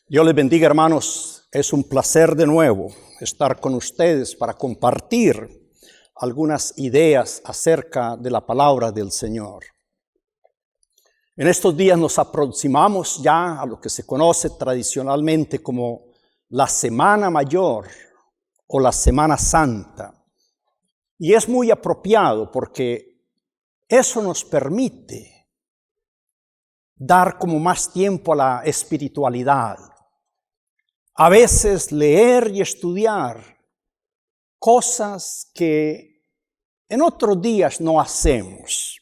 Dios les bendiga, hermanos. Es un placer de nuevo estar con ustedes para compartir algunas ideas acerca de la palabra del Señor. En estos días nos aproximamos ya a lo que se conoce tradicionalmente como la Semana Mayor o la Semana Santa. Y es muy apropiado porque eso nos permite dar como más tiempo a la espiritualidad. A veces leer y estudiar cosas que en otros días no hacemos.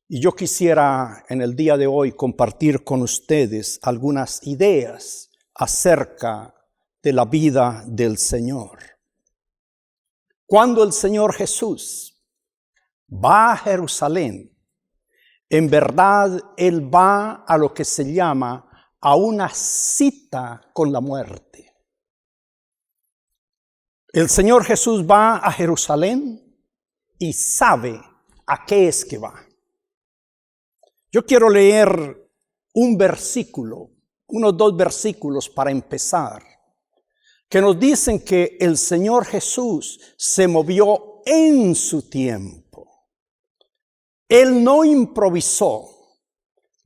Y yo quisiera en el día de hoy compartir con ustedes algunas ideas acerca de la vida del Señor. Cuando el Señor Jesús va a Jerusalén, en verdad Él va a lo que se llama a una cita con la muerte. El Señor Jesús va a Jerusalén y sabe a qué es que va. Yo quiero leer un versículo, unos 2 versículos para empezar, que nos dicen que el Señor Jesús se movió en su tiempo. Él no improvisó.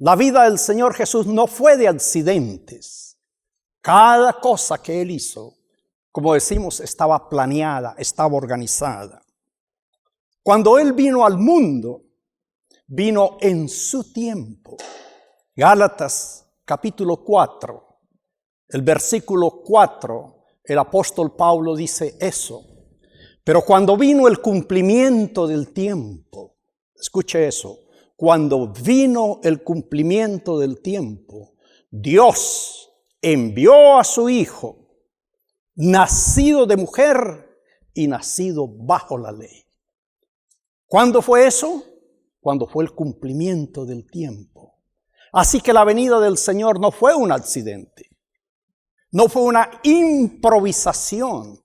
La vida del Señor Jesús no fue de accidentes. Cada cosa que Él hizo, como decimos, estaba planeada, estaba organizada. Cuando Él vino al mundo, vino en su tiempo. Gálatas capítulo 4, el versículo 4, el apóstol Pablo dice eso. Pero cuando vino el cumplimiento del tiempo, escuche eso. Cuando vino el cumplimiento del tiempo, Dios envió a su Hijo, nacido de mujer y nacido bajo la ley. ¿Cuándo fue eso? Cuando fue el cumplimiento del tiempo. Así que la venida del Señor no fue un accidente, no fue una improvisación,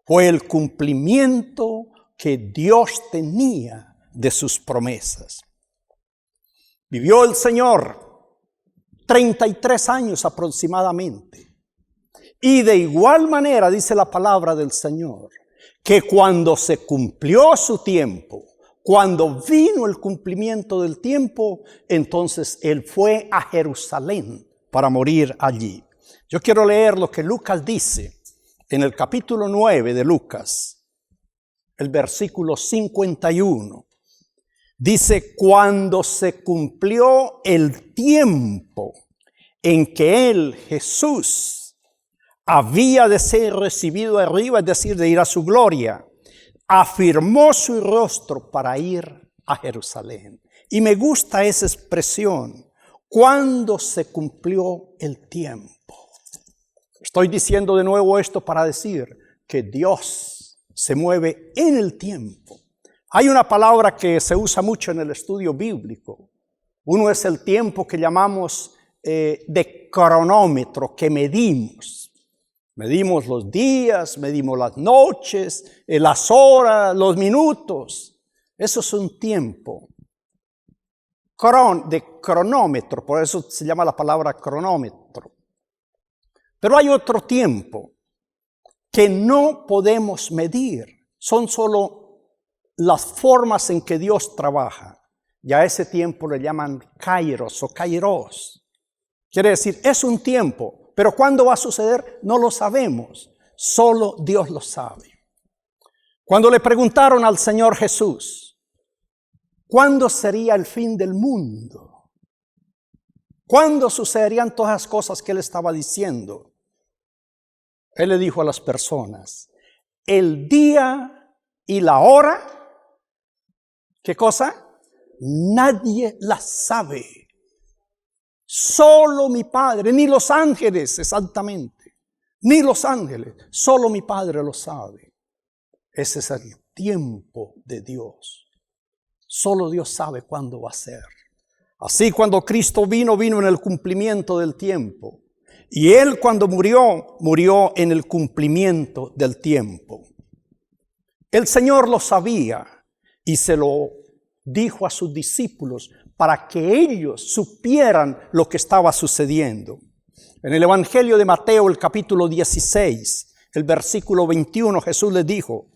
fue el cumplimiento que Dios tenía de sus promesas. Vivió el Señor 33 años aproximadamente. Y de igual manera dice la palabra del Señor, que cuando se cumplió su tiempo, cuando vino el cumplimiento del tiempo, entonces Él fue a Jerusalén para morir allí. Yo quiero leer lo que Lucas dice en el capítulo 9 de Lucas, el versículo 51. Dice, cuando se cumplió el tiempo en que Él, Jesús, había de ser recibido arriba, es decir, de ir a su gloria, afirmó su rostro para ir a Jerusalén. Y me gusta esa expresión, cuando se cumplió el tiempo. Estoy diciendo de nuevo esto para decir que Dios se mueve en el tiempo. Hay una palabra que se usa mucho en el estudio bíblico. Uno es el tiempo que llamamos de cronómetro, que medimos. Medimos los días, medimos las noches, las horas, los minutos. Eso es un tiempo de cronómetro, por eso se llama la palabra cronómetro. Pero hay otro tiempo que no podemos medir. Son solo las formas en que Dios trabaja. Y a ese tiempo le llaman kairos o kairos. Quiere decir, es un tiempo, pero ¿cuándo va a suceder? No lo sabemos. Solo Dios lo sabe. Cuando le preguntaron al Señor Jesús, ¿cuándo sería el fin del mundo? ¿Cuándo sucederían todas las cosas que Él estaba diciendo? Él le dijo a las personas, el día y la hora, ¿qué cosa? Nadie la sabe. Solo mi Padre, ni los ángeles exactamente, ni los ángeles, solo mi Padre lo sabe. Ese es el tiempo de Dios. Solo Dios sabe cuándo va a ser. Así cuando Cristo vino en el cumplimiento del tiempo. Y Él cuando murió en el cumplimiento del tiempo. El Señor lo sabía y se lo dijo a sus discípulos para que ellos supieran lo que estaba sucediendo. En el Evangelio de Mateo, el capítulo 16, el versículo 21, Jesús les dijo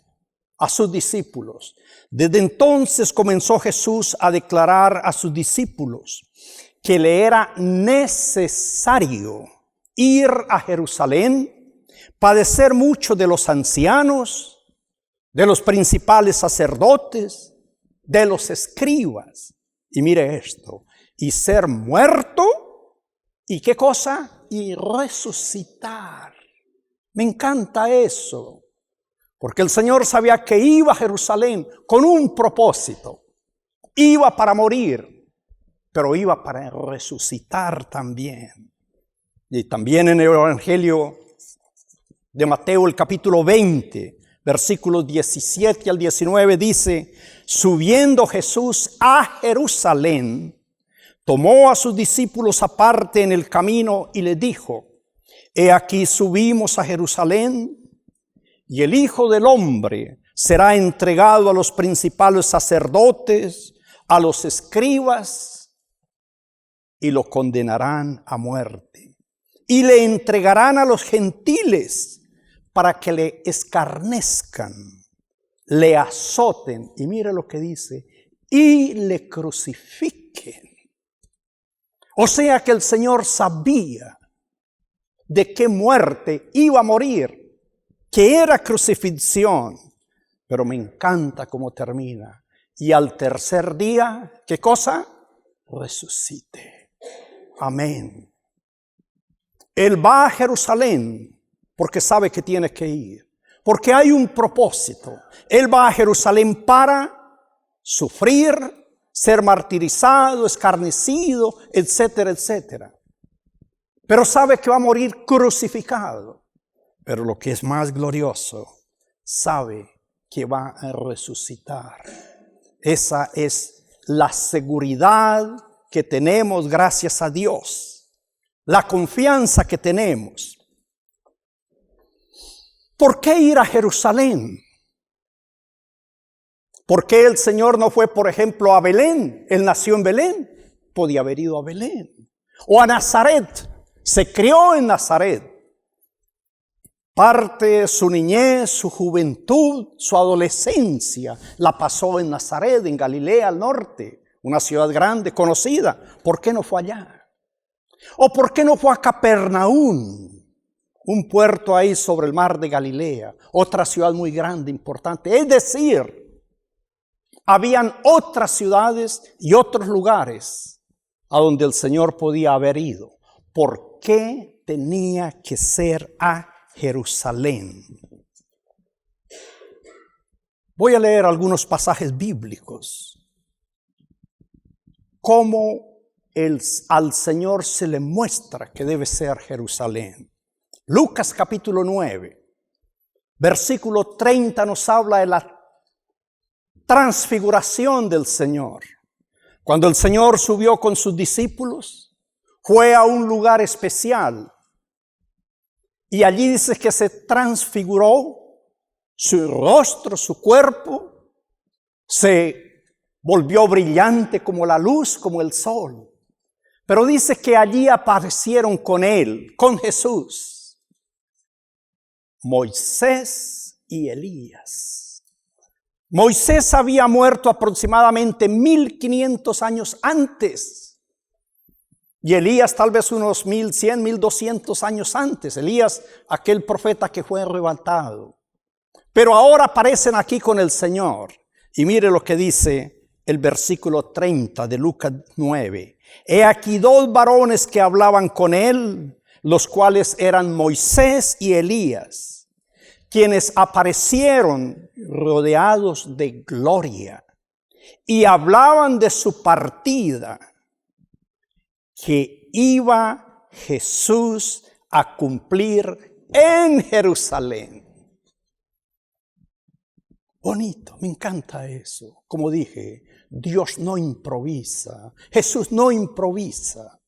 a sus discípulos. Desde entonces comenzó Jesús a declarar a sus discípulos que le era necesario ir a Jerusalén, padecer mucho de los ancianos, de los principales sacerdotes, de los escribas. Y mire esto, y ser muerto, ¿y qué cosa? Y resucitar. Me encanta eso, porque el Señor sabía que iba a Jerusalén con un propósito. Iba para morir, pero iba para resucitar también. Y también en el Evangelio de Mateo, el capítulo 20, versículos 17 al 19, dice: subiendo Jesús a Jerusalén, tomó a sus discípulos aparte en el camino y les dijo: he aquí subimos a Jerusalén, y el Hijo del Hombre será entregado a los principales sacerdotes, a los escribas, y lo condenarán a muerte. Y le entregarán a los gentiles para que le escarnezcan, le azoten, y mire lo que dice, y le crucifiquen. O sea que el Señor sabía de qué muerte iba a morir, que era crucifixión. Pero me encanta cómo termina. Y al tercer día, ¿qué cosa? Resucite. Amén. Él va a Jerusalén porque sabe que tiene que ir, porque hay un propósito. Él va a Jerusalén para sufrir, ser martirizado, escarnecido, etcétera, etcétera. Pero sabe que va a morir crucificado. Pero lo que es más glorioso, sabe que va a resucitar. Esa es la seguridad que tenemos gracias a Dios. La confianza que tenemos. ¿Por qué ir a Jerusalén? ¿Por qué el Señor no fue, por ejemplo, a Belén? Él nació en Belén. Podía haber ido a Belén. O a Nazaret. Se crió en Nazaret. Parte de su niñez, su juventud, su adolescencia la pasó en Nazaret, en Galilea al norte. Una ciudad grande, conocida. ¿Por qué no fue allá? ¿O por qué no fue a Capernaum? Un puerto ahí sobre el mar de Galilea. Otra ciudad muy grande, importante. Es decir, habían otras ciudades y otros lugares a donde el Señor podía haber ido. ¿Por qué tenía que ser a Jerusalén? Voy a leer algunos pasajes bíblicos. Cómo al Señor se le muestra que debe ser Jerusalén. Lucas capítulo 9, versículo 30 nos habla de la transfiguración del Señor. Cuando el Señor subió con sus discípulos, fue a un lugar especial. Y allí dice que se transfiguró su rostro, su cuerpo, se volvió brillante como la luz, como el sol. Pero dice que allí aparecieron con él, con Jesús, Moisés y Elías. Moisés había muerto aproximadamente 1500 años antes. Y Elías tal vez unos 1100, 1200 años antes. Elías, aquel profeta que fue arrebatado. Pero ahora aparecen aquí con el Señor. Y mire lo que dice el versículo 30 de Lucas 9. He aquí dos varones que hablaban con él, los cuales eran Moisés y Elías, quienes aparecieron rodeados de gloria y hablaban de su partida, que iba Jesús a cumplir en Jerusalén. Bonito, me encanta eso. Como dije, Dios no improvisa, Jesús no improvisa.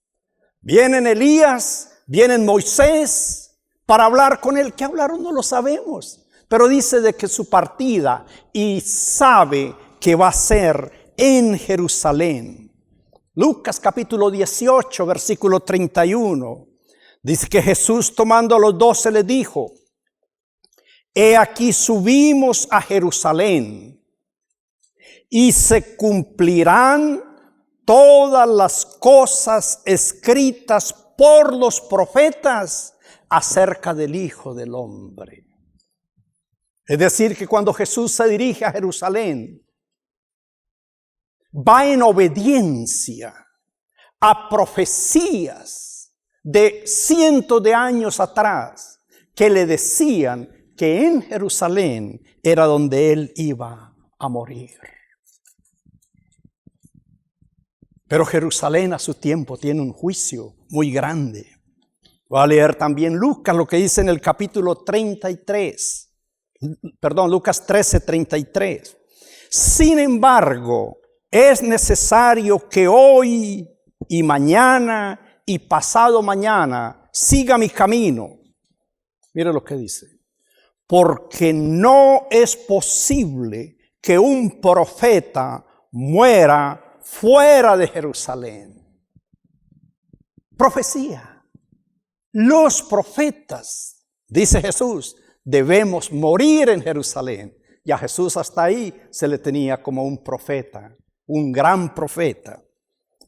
Vienen Elías, vienen Moisés para hablar con él. ¿Qué hablaron? No lo sabemos. Pero dice de que su partida y sabe que va a ser en Jerusalén. Lucas capítulo 18, versículo 31. Dice que Jesús, tomando a los 12, le dijo: he aquí subimos a Jerusalén, y se cumplirán todas las cosas escritas por los profetas acerca del Hijo del Hombre. Es decir, que cuando Jesús se dirige a Jerusalén, va en obediencia a profecías de cientos de años atrás que le decían que en Jerusalén era donde él iba a morir. Pero Jerusalén a su tiempo tiene un juicio muy grande. Voy a leer también Lucas, lo que dice en el capítulo 33. Lucas 13, 33. Sin embargo, es necesario que hoy y mañana y pasado mañana siga mi camino. Mire lo que dice. Porque no es posible que un profeta muera fuera de Jerusalén. Profecía. Los profetas, dice Jesús, debemos morir en Jerusalén. Y a Jesús hasta ahí se le tenía como un profeta, un gran profeta.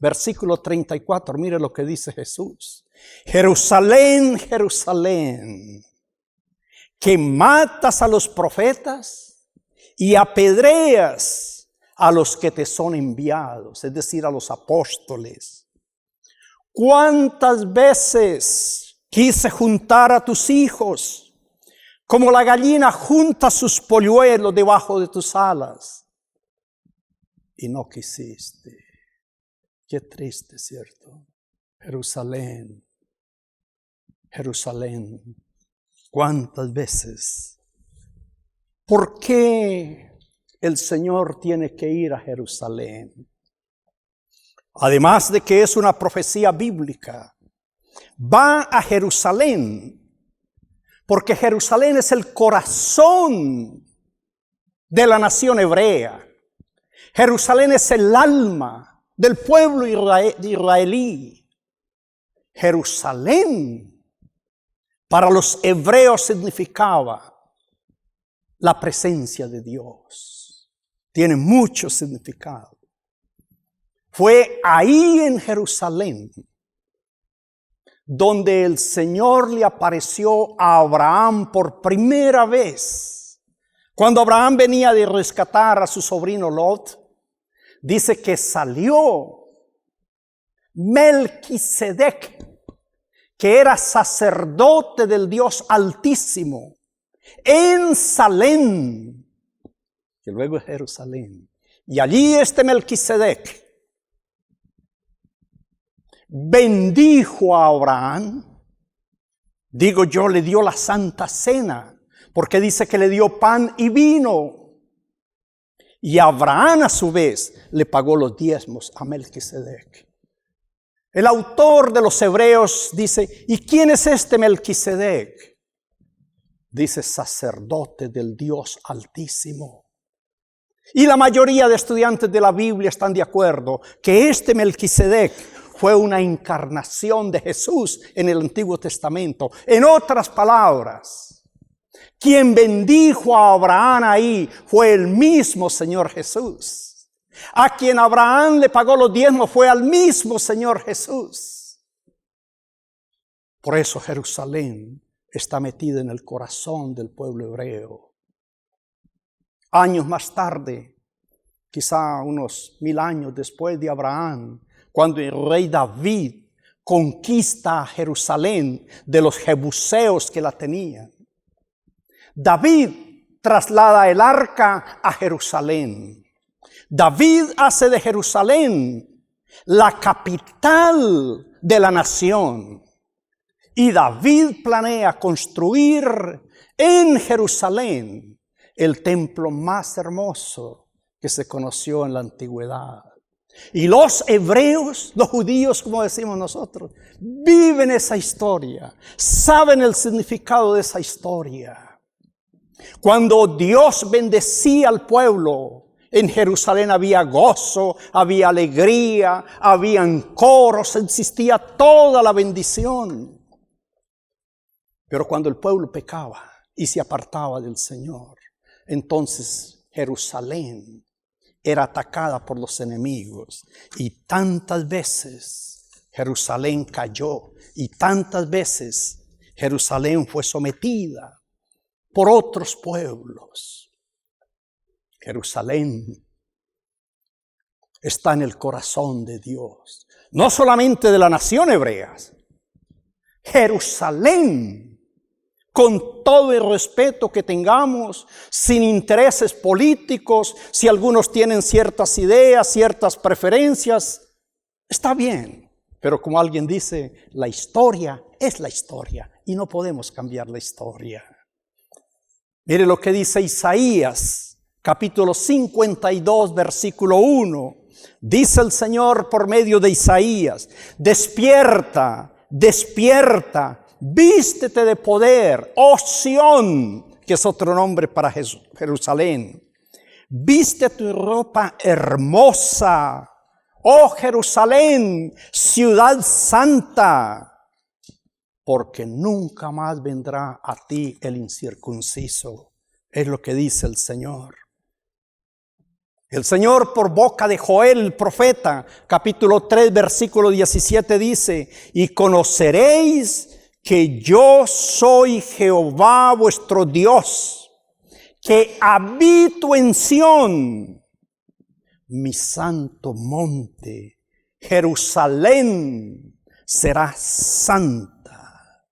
Versículo 34, mire lo que dice Jesús. Jerusalén, Jerusalén, que matas a los profetas y apedreas a los que te son enviados, es decir, a los apóstoles. ¿Cuántas veces quise juntar a tus hijos, como la gallina junta sus polluelos debajo de tus alas? Y no quisiste. Qué triste, ¿cierto? Jerusalén, Jerusalén. ¿Cuántas veces? ¿Por qué el Señor tiene que ir a Jerusalén? Además de que es una profecía bíblica, va a Jerusalén porque Jerusalén es el corazón de la nación hebrea. Jerusalén es el alma del pueblo israelí. Jerusalén para los hebreos significaba la presencia de Dios. Tiene mucho significado. Fue ahí en Jerusalén donde el Señor le apareció a Abraham por primera vez. Cuando Abraham venía de rescatar a su sobrino Lot, dice que salió Melquisedec, que era sacerdote del Dios Altísimo, en Salem, que luego es Jerusalén. Y allí Melquisedec bendijo a Abraham, digo yo, le dio la Santa Cena, porque dice que le dio pan y vino. Y Abraham a su vez le pagó los diezmos a Melquisedec. El autor de los Hebreos dice, ¿y quién es Melquisedec? Dice, sacerdote del Dios Altísimo. Y la mayoría de estudiantes de la Biblia están de acuerdo que Melquisedec fue una encarnación de Jesús en el Antiguo Testamento. En otras palabras, quien bendijo a Abraham ahí fue el mismo Señor Jesús. A quien Abraham le pagó los diezmos fue al mismo Señor Jesús. Por eso Jerusalén está metida en el corazón del pueblo hebreo. Años más tarde, quizá unos 1000 años después de Abraham, cuando el rey David conquista a Jerusalén de los jebuseos que la tenían, David traslada el arca a Jerusalén. David hace de Jerusalén la capital de la nación. Y David planea construir en Jerusalén el templo más hermoso que se conoció en la antigüedad. Y los hebreos, los judíos, como decimos nosotros, viven esa historia, saben el significado de esa historia. Cuando Dios bendecía al pueblo, en Jerusalén había gozo, había alegría, habían coros, existía toda la bendición. Pero cuando el pueblo pecaba y se apartaba del Señor, entonces Jerusalén era atacada por los enemigos. Y tantas veces Jerusalén cayó. Y tantas veces Jerusalén fue sometida por otros pueblos. Jerusalén está en el corazón de Dios. No solamente de la nación hebrea. Jerusalén, con todo el respeto que tengamos, sin intereses políticos, si algunos tienen ciertas ideas, ciertas preferencias, está bien. Pero como alguien dice, la historia es la historia y no podemos cambiar la historia. Mire lo que dice Isaías, capítulo 52, versículo 1. Dice el Señor por medio de Isaías: despierta, despierta, vístete de poder, oh Sión, que es otro nombre para Jerusalén. Viste tu ropa hermosa, oh Jerusalén, ciudad santa, porque nunca más vendrá a ti el incircunciso. Es lo que dice el Señor. El Señor, por boca de Joel el profeta, capítulo 3, versículo 17, dice: y conoceréis que yo soy Jehová vuestro Dios, que habito en Sión, mi santo monte. Jerusalén será santa.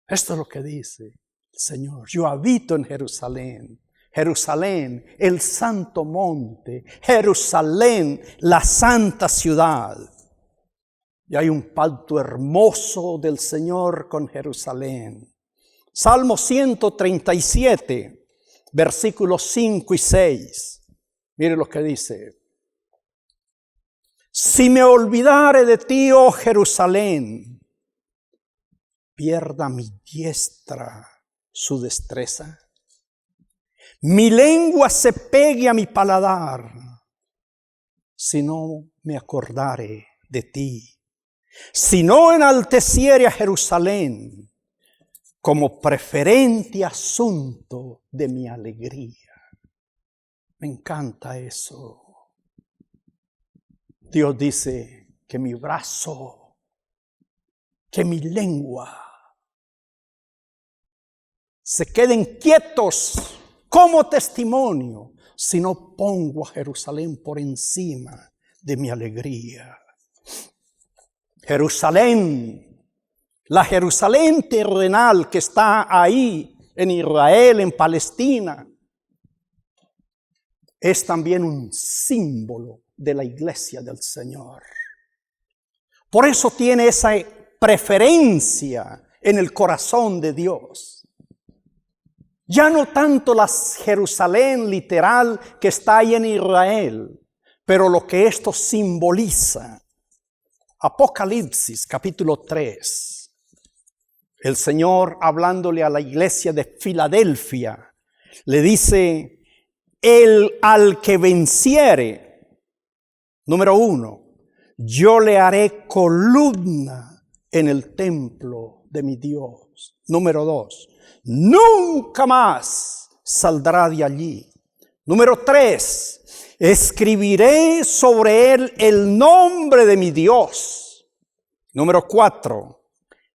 Esto es lo que dice el Señor. Yo habito en Jerusalén. Jerusalén, el santo monte. Jerusalén, la santa ciudad. Y hay un pacto hermoso del Señor con Jerusalén. Salmo 137, versículos 5 y 6. Mire lo que dice: si me olvidare de ti, oh Jerusalén, pierda mi diestra su destreza. Mi lengua se pegue a mi paladar, si no me acordare de ti. Si no enalteciere a Jerusalén como preferente asunto de mi alegría. Me encanta eso. Dios dice que mi brazo, que mi lengua se queden quietos como testimonio si no pongo a Jerusalén por encima de mi alegría. Jerusalén, la Jerusalén terrenal que está ahí en Israel, en Palestina, es también un símbolo de la iglesia del Señor. Por eso tiene esa preferencia en el corazón de Dios. Ya no tanto la Jerusalén literal que está ahí en Israel, pero lo que esto simboliza. Apocalipsis capítulo 3. El Señor, hablándole a la iglesia de Filadelfia, le dice: el al que venciere, número 1, yo le haré columna en el templo de mi Dios. Número 2, nunca más saldrá de allí. Número 3, escribiré sobre él el nombre de mi Dios. Número 4,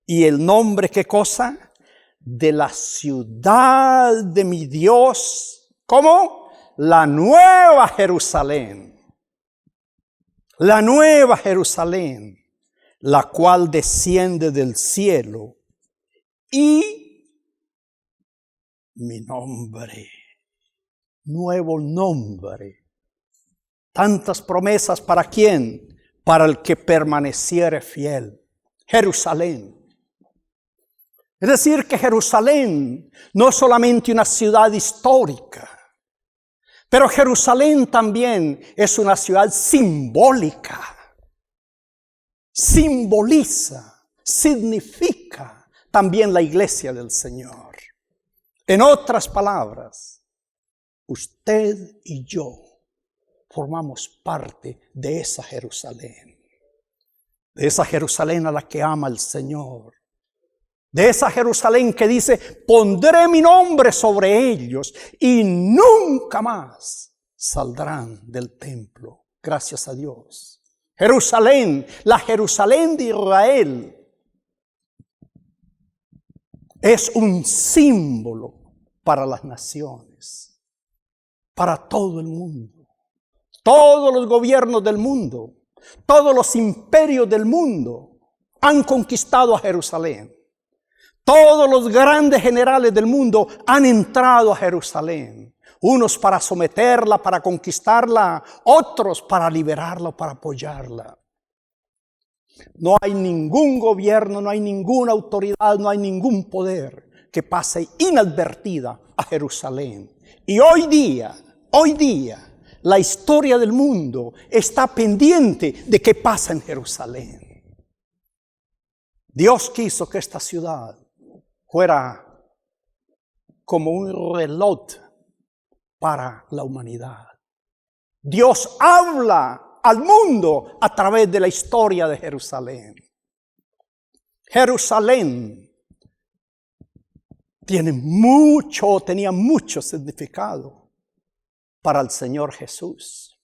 ¿y el nombre qué cosa? De la ciudad de mi Dios. ¿Cómo? La nueva Jerusalén. La nueva Jerusalén, la cual desciende del cielo, y mi nombre, nuevo nombre. Tantas promesas, ¿para quién? Para el que permaneciere fiel. Jerusalén. Es decir, que Jerusalén no es solamente una ciudad histórica, pero Jerusalén también es una ciudad simbólica. Simboliza, significa también la iglesia del Señor. En otras palabras, usted y yo formamos parte de esa Jerusalén. De esa Jerusalén a la que ama el Señor. De esa Jerusalén que dice, pondré mi nombre sobre ellos y nunca más saldrán del templo. Gracias a Dios. Jerusalén, la Jerusalén de Israel, es un símbolo para las naciones, para todo el mundo. Todos los gobiernos del mundo, todos los imperios del mundo han conquistado a Jerusalén. Todos los grandes generales del mundo han entrado a Jerusalén. Unos para someterla, para conquistarla, otros para liberarla o para apoyarla. No hay ningún gobierno, no hay ninguna autoridad, no hay ningún poder que pase inadvertida a Jerusalén. Y hoy día, la historia del mundo está pendiente de qué pasa en Jerusalén. Dios quiso que esta ciudad fuera como un reloj para la humanidad. Dios habla al mundo a través de la historia de Jerusalén. Jerusalén tenía mucho significado para el Señor Jesús.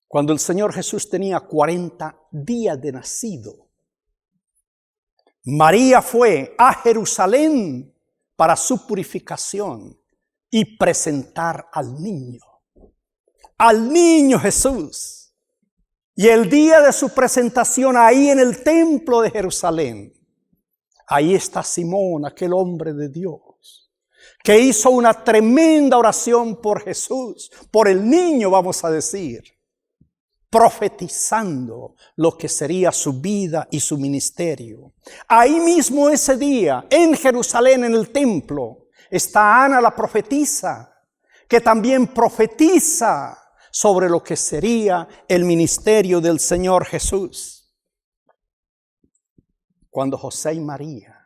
Cuando el Señor Jesús tenía 40 días de nacido, María fue a Jerusalén para su purificación y presentar al niño Jesús. Y el día de su presentación ahí en el templo de Jerusalén, ahí está Simón, aquel hombre de Dios, que hizo una tremenda oración por Jesús, por el niño, vamos a decir, profetizando lo que sería su vida y su ministerio. Ahí mismo ese día, en Jerusalén, en el templo, está Ana la profetisa, que también profetiza sobre lo que sería el ministerio del Señor Jesús. Cuando José y María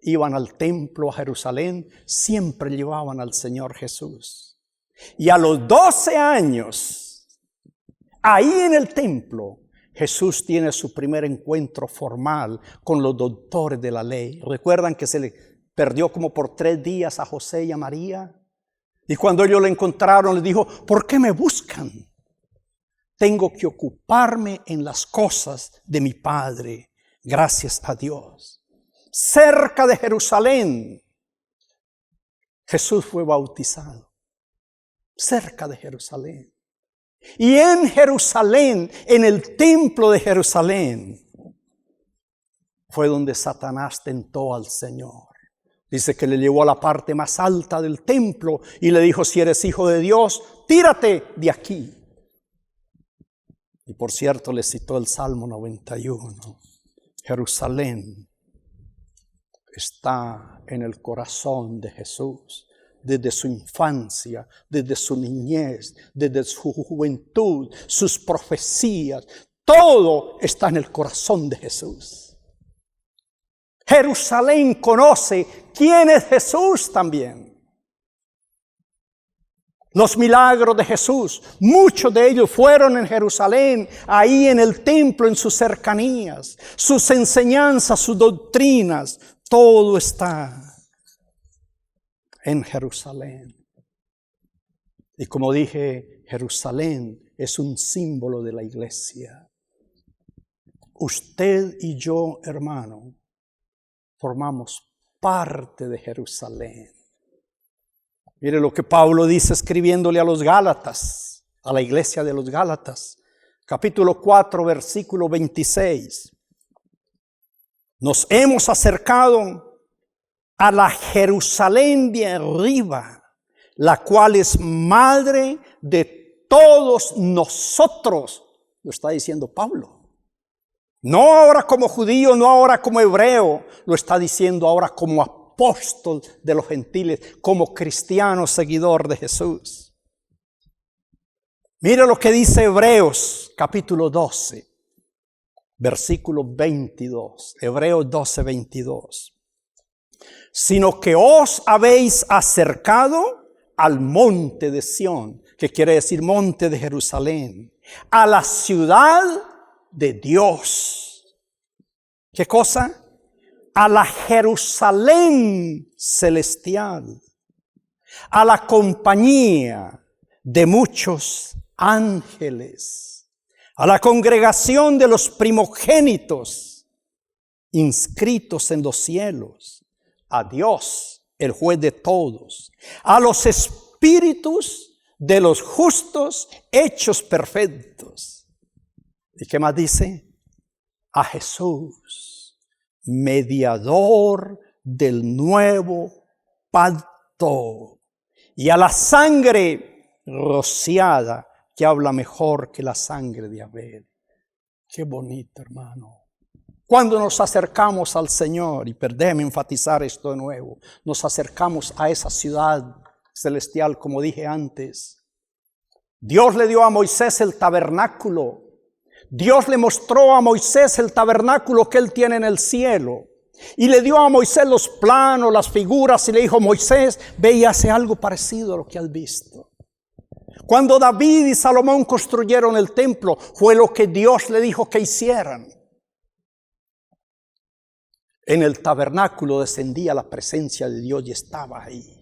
iban al templo a Jerusalén, siempre llevaban al Señor Jesús. Y a los 12 años, ahí en el templo, Jesús tiene su primer encuentro formal con los doctores de la ley. ¿Recuerdan que se le perdió como por 3 días a José y a María? Y cuando ellos lo encontraron, les dijo, ¿por qué me buscan? Tengo que ocuparme en las cosas de mi Padre. Gracias a Dios. Cerca de Jerusalén, Jesús fue bautizado. Cerca de Jerusalén. Y en Jerusalén, en el templo de Jerusalén, fue donde Satanás tentó al Señor. Dice que le llevó a la parte más alta del templo y le dijo, si eres hijo de Dios, tírate de aquí. Y por cierto, le citó el Salmo 91. Jerusalén está en el corazón de Jesús. Desde su infancia, desde su niñez, desde su juventud, sus profecías, todo está en el corazón de Jesús. Jerusalén conoce quién es Jesús también. Los milagros de Jesús, muchos de ellos fueron en Jerusalén, ahí en el templo, en sus cercanías. Sus enseñanzas, sus doctrinas, todo está en Jerusalén. Y como dije, Jerusalén es un símbolo de la iglesia. Usted y yo, hermano, formamos parte de Jerusalén. Mire lo que Pablo dice escribiéndole a los Gálatas, a la iglesia de los Gálatas, capítulo 4, versículo 26. Nos hemos acercado a la Jerusalén de arriba, la cual es madre de todos nosotros, lo está diciendo Pablo. No ahora como judío, no ahora como hebreo, lo está diciendo ahora como apóstol de los gentiles, como cristiano seguidor de Jesús. Mire lo que dice Hebreos capítulo 12, versículo 22. Hebreos 12, 22. Sino que os habéis acercado al monte de Sión, que quiere decir monte de Jerusalén, a la ciudad de Dios. ¿Qué cosa? a la Jerusalén celestial, a la compañía de muchos ángeles, a la congregación de los primogénitos inscritos en los cielos, a Dios, el juez de todos, a los espíritus de los justos hechos perfectos. ¿Y qué más dice? A Jesús, mediador del nuevo pacto, y a la sangre rociada, que habla mejor que la sangre de Abel. Qué bonito, hermano. Cuando nos acercamos al Señor, y déjeme enfatizar esto de nuevo, nos acercamos a esa ciudad celestial, como dije antes. Dios le dio a Moisés el tabernáculo. Dios le mostró a Moisés el tabernáculo que él tiene en el cielo. Y le dio a Moisés los planos, las figuras, y le dijo: Moisés, ve y hace algo parecido a lo que has visto. Cuando David y Salomón construyeron el templo, fue lo que Dios le dijo que hicieran. En el tabernáculo descendía la presencia de Dios y estaba ahí.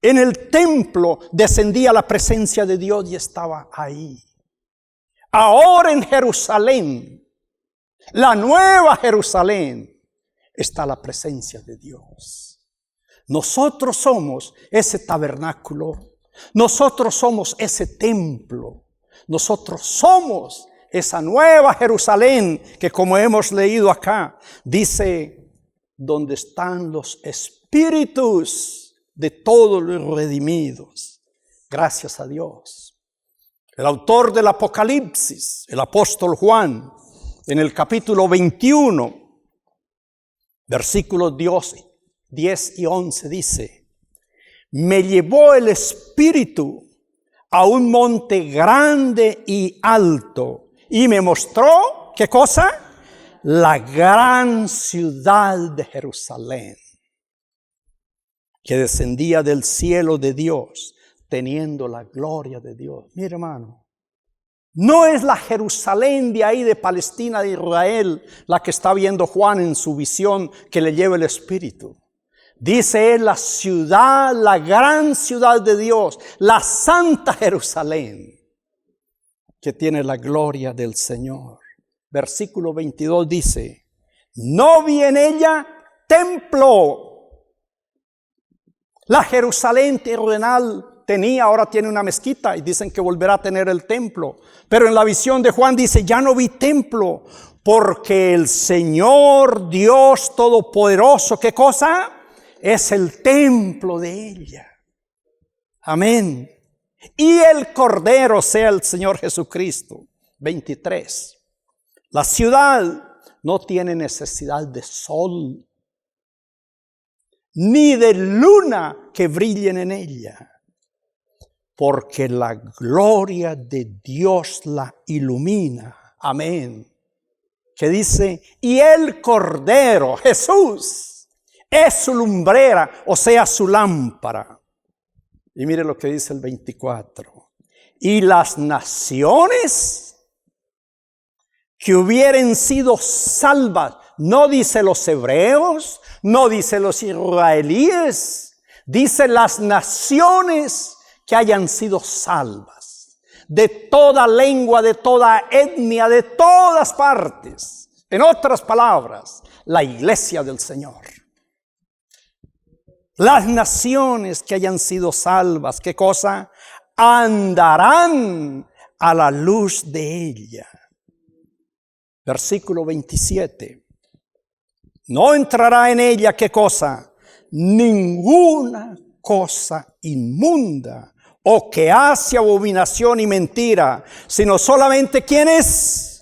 En el templo descendía la presencia de Dios y estaba ahí. Ahora en Jerusalén, la nueva Jerusalén, está la presencia de Dios. Nosotros somos ese tabernáculo. Nosotros somos ese templo. Nosotros somos esa nueva Jerusalén que, como hemos leído acá, dice: donde están los espíritus de todos los redimidos. Gracias a Dios. El autor del Apocalipsis, el apóstol Juan, en el capítulo 21, versículos 10 y 11 dice: me llevó el Espíritu a un monte grande y alto, y me mostró, ¿qué cosa? La gran ciudad de Jerusalén, que descendía del cielo de Dios, teniendo la gloria de Dios. Mire, hermano, no es la Jerusalén de ahí de Palestina, de Israel, la que está viendo Juan en su visión que le lleva el Espíritu. Dice él: la ciudad, la gran ciudad de Dios, la santa Jerusalén, que tiene la gloria del Señor. Versículo 22 dice: no vi en ella templo. La Jerusalén terrenal ahora tiene una mezquita, y dicen que volverá a tener el templo. Pero en la visión de Juan dice: ya no vi templo, porque el Señor Dios Todopoderoso, ¿qué cosa? Es el templo de ella. Amén. Y el Cordero, sea el Señor Jesucristo. 23. La ciudad no tiene necesidad de sol, ni de luna que brillen en ella, porque la gloria de Dios la ilumina. Amén. Que dice: y el Cordero, Jesús, es su lumbrera, o sea, su lámpara. Y mire lo que dice el 24. Y las naciones que hubieren sido salvas, no dice los hebreos, no dice los israelíes, dice las naciones que hayan sido salvas, de toda lengua, de toda etnia, de todas partes. En otras palabras, la iglesia del Señor. Las naciones que hayan sido salvas, ¿qué cosa? Andarán a la luz de ella. Versículo 27. No entrará en ella, ¿qué cosa? Ninguna cosa inmunda o que hace abominación y mentira, sino solamente ¿quiénes?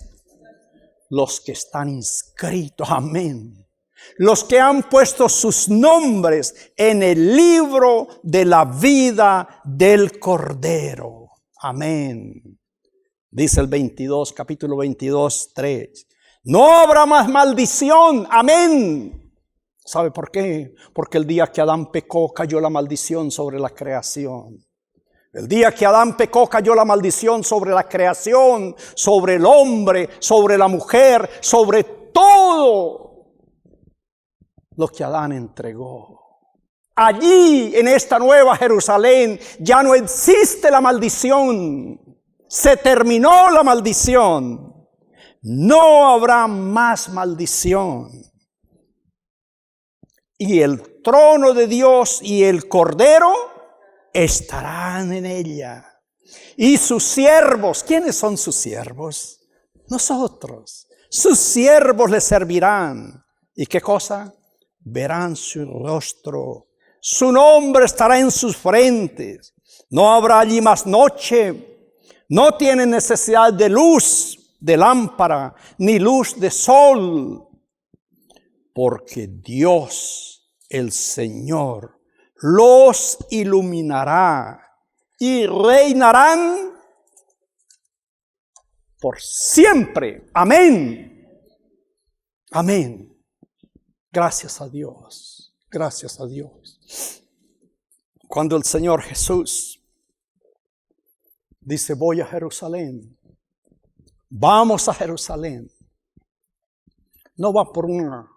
Los que están inscritos. Amén. Los que han puesto sus nombres en el libro de la vida del Cordero. Amén. Dice el 22, capítulo 22, 3. No habrá más maldición. Amén. ¿Sabe por qué? Porque el día que Adán pecó, cayó la maldición sobre la creación. El día que Adán pecó, cayó la maldición sobre la creación, sobre el hombre, sobre la mujer, sobre todo. lo que Adán entregó. Allí, en esta nueva Jerusalén, ya no existe la maldición. Se terminó la maldición. No habrá más maldición. Y el trono de Dios y el Cordero estarán en ella. Y sus siervos, ¿quiénes son sus siervos? Nosotros. Sus siervos le servirán. ¿Y qué cosa? Verán su rostro. Su nombre estará en sus frentes. No habrá allí más noche. No tienen necesidad de luz de lámpara, ni luz de sol. Porque Dios, el Señor, los iluminará y reinarán por siempre. Amén. Amén. Gracias a Dios. Gracias a Dios. Cuando el Señor Jesús dice, voy a Jerusalén, vamos a Jerusalén, no va por una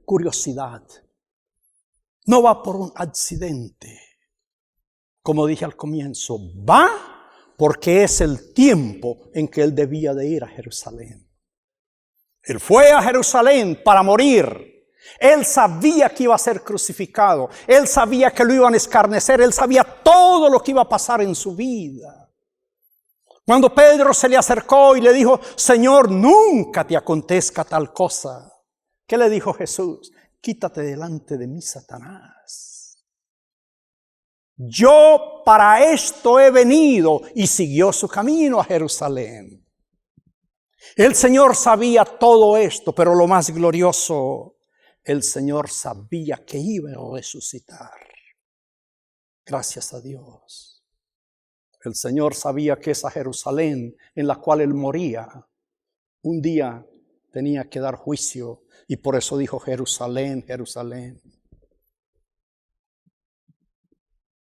curiosidad, no va por un accidente. Como dije al comienzo, va porque es el tiempo en que Él debía de ir a Jerusalén. Él fue a Jerusalén para morir. Él sabía que iba a ser crucificado. Él sabía que lo iban a escarnecer. Él sabía todo lo que iba a pasar en su vida. Cuando Pedro se le acercó y le dijo, Señor, nunca te acontezca tal cosa. ¿Qué le dijo Jesús? Quítate delante de mí, Satanás. Yo para esto he venido. Y siguió su camino a Jerusalén. El Señor sabía todo esto, pero lo más glorioso, el Señor sabía que iba a resucitar. Gracias a Dios. El Señor sabía que esa Jerusalén en la cual Él moría, un día tenía que dar juicio. Y por eso dijo Jerusalén, Jerusalén.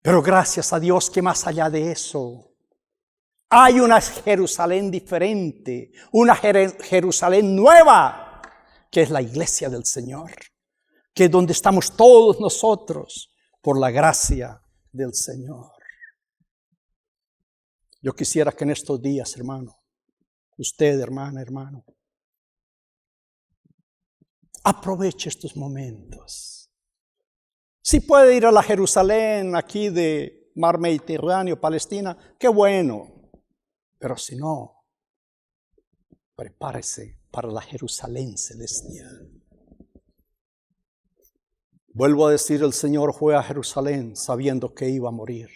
Pero gracias a Dios que más allá de eso, hay una Jerusalén diferente, una Jerusalén nueva, que es la iglesia del Señor, que es donde estamos todos nosotros por la gracia del Señor. Yo quisiera que en estos días, hermano, usted, hermana, hermano, aproveche estos momentos. Si puede ir a la Jerusalén aquí de Mar Mediterráneo, Palestina, qué bueno. Pero si no, prepárese para la Jerusalén celestial. Vuelvo a decir, el Señor fue a Jerusalén sabiendo que iba a morir.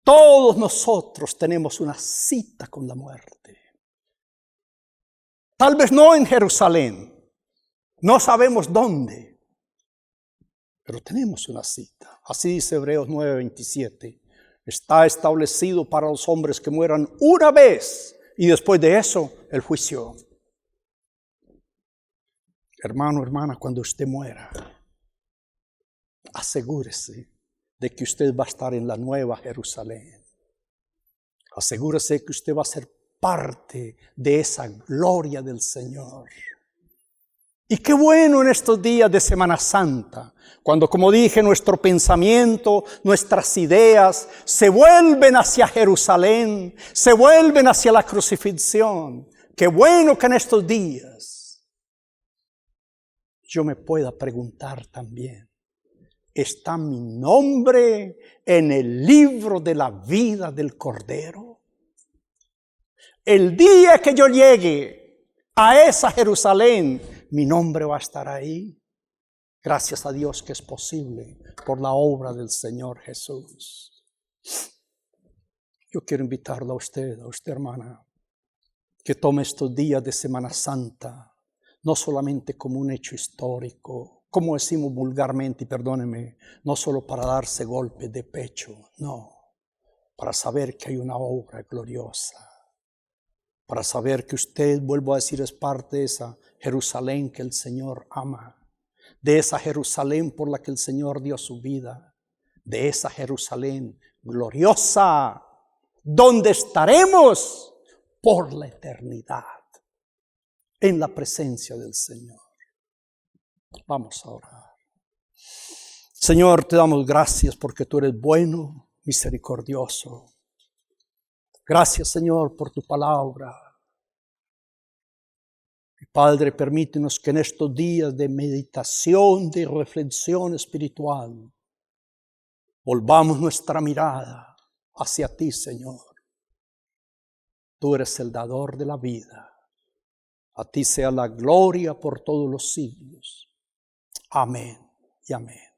Todos nosotros tenemos una cita con la muerte. Tal vez no en Jerusalén, no sabemos dónde, pero tenemos una cita. Así dice Hebreos 9:27. Está establecido para los hombres que mueran una vez y después de eso el juicio. Hermano, hermana, cuando usted muera, asegúrese de que usted va a estar en la nueva Jerusalén. Asegúrese que usted va a ser parte de esa gloria del Señor. Y qué bueno en estos días de Semana Santa, cuando, como dije, nuestro pensamiento, nuestras ideas se vuelven hacia Jerusalén, se vuelven hacia la crucifixión. Qué bueno que en estos días yo me pueda preguntar también, ¿está mi nombre en el libro de la vida del Cordero? El día que yo llegue a esa Jerusalén, mi nombre va a estar ahí. Gracias a Dios que es posible por la obra del Señor Jesús. Yo quiero invitarlo a usted hermana, que tome estos días de Semana Santa, no solamente como un hecho histórico, como decimos vulgarmente, y perdóneme, no solo para darse golpes de pecho, no, para saber que hay una obra gloriosa. Para saber que usted, vuelvo a decir, es parte de esa Jerusalén que el Señor ama, de esa Jerusalén por la que el Señor dio su vida, de esa Jerusalén gloriosa, donde estaremos por la eternidad, en la presencia del Señor. Vamos a orar. Señor, te damos gracias porque tú eres bueno, misericordioso. Gracias, Señor, por tu palabra. Padre, permítenos que en estos días de meditación, de reflexión espiritual, volvamos nuestra mirada hacia ti, Señor. Tú eres el dador de la vida. A ti sea la gloria por todos los siglos. Amén y amén.